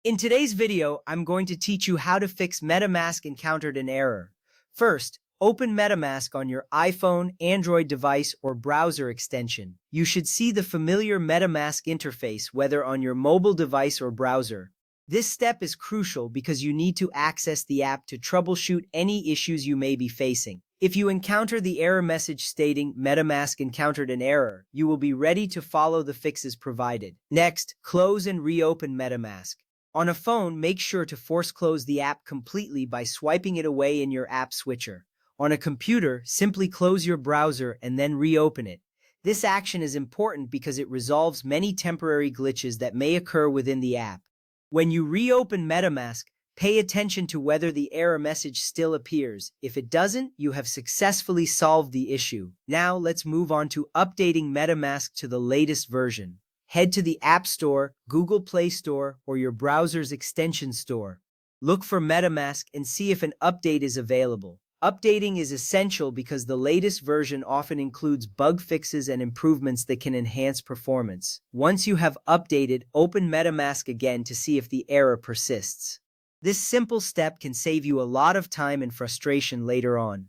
In today's video, I'm going to teach you how to fix MetaMask encountered an error. First, open MetaMask on your iPhone, Android device, or browser extension. You should see the familiar MetaMask interface whether on your mobile device or browser. This step is crucial because you need to access the app to troubleshoot any issues you may be facing. If you encounter the error message stating MetaMask encountered an error, you will be ready to follow the fixes provided. Next, close and reopen MetaMask. On a phone, make sure to force close the app completely by swiping it away in your app switcher. On a computer, simply close your browser and then reopen it. This action is important because it resolves many temporary glitches that may occur within the app. When you reopen MetaMask, pay attention to whether the error message still appears. If it doesn't, you have successfully solved the issue. Now let's move on to updating MetaMask to the latest version. Head to the App Store, Google Play Store, or your browser's extension store. Look for MetaMask and see if an update is available. Updating is essential because the latest version often includes bug fixes and improvements that can enhance performance. Once you have updated, open MetaMask again to see if the error persists. This simple step can save you a lot of time and frustration later on.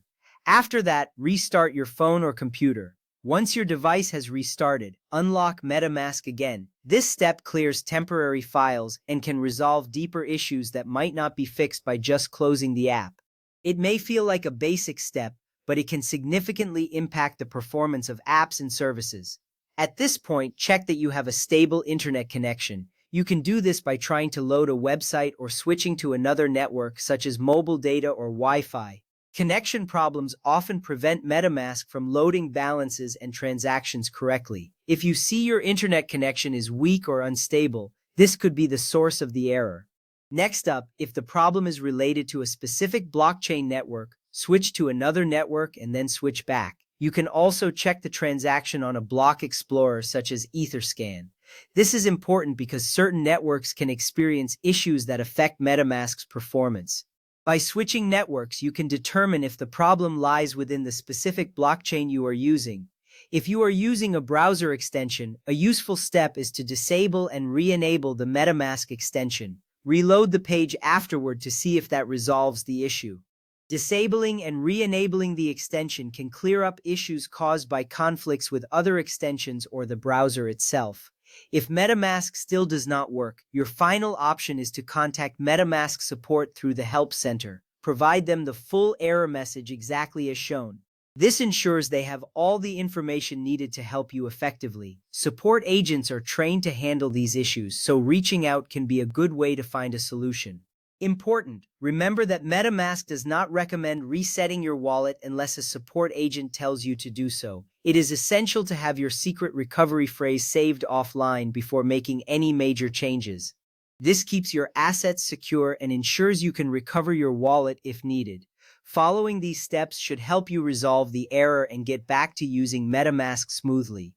After that, restart your phone or computer. Once your device has restarted, unlock MetaMask again. This step clears temporary files and can resolve deeper issues that might not be fixed by just closing the app. It may feel like a basic step, but it can significantly impact the performance of apps and services. At this point, check that you have a stable internet connection. You can do this by trying to load a website or switching to another network such as mobile data or Wi-Fi. Connection problems often prevent MetaMask from loading balances and transactions correctly. If you see your internet connection is weak or unstable, this could be the source of the error. Next up, if the problem is related to a specific blockchain network, switch to another network and then switch back. You can also check the transaction on a block explorer such as Etherscan. This is important because certain networks can experience issues that affect MetaMask's performance. By switching networks, you can determine if the problem lies within the specific blockchain you are using. If you are using a browser extension, a useful step is to disable and re-enable the MetaMask extension. Reload the page afterward to see if that resolves the issue. Disabling and re-enabling the extension can clear up issues caused by conflicts with other extensions or the browser itself. If MetaMask still does not work, your final option is to contact MetaMask support through the Help Center. Provide them the full error message exactly as shown. This ensures they have all the information needed to help you effectively. Support agents are trained to handle these issues, so reaching out can be a good way to find a solution. Important: remember that MetaMask does not recommend resetting your wallet unless a support agent tells you to do so. It is essential to have your secret recovery phrase saved offline before making any major changes. This keeps your assets secure and ensures you can recover your wallet if needed. Following these steps should help you resolve the error and get back to using MetaMask smoothly.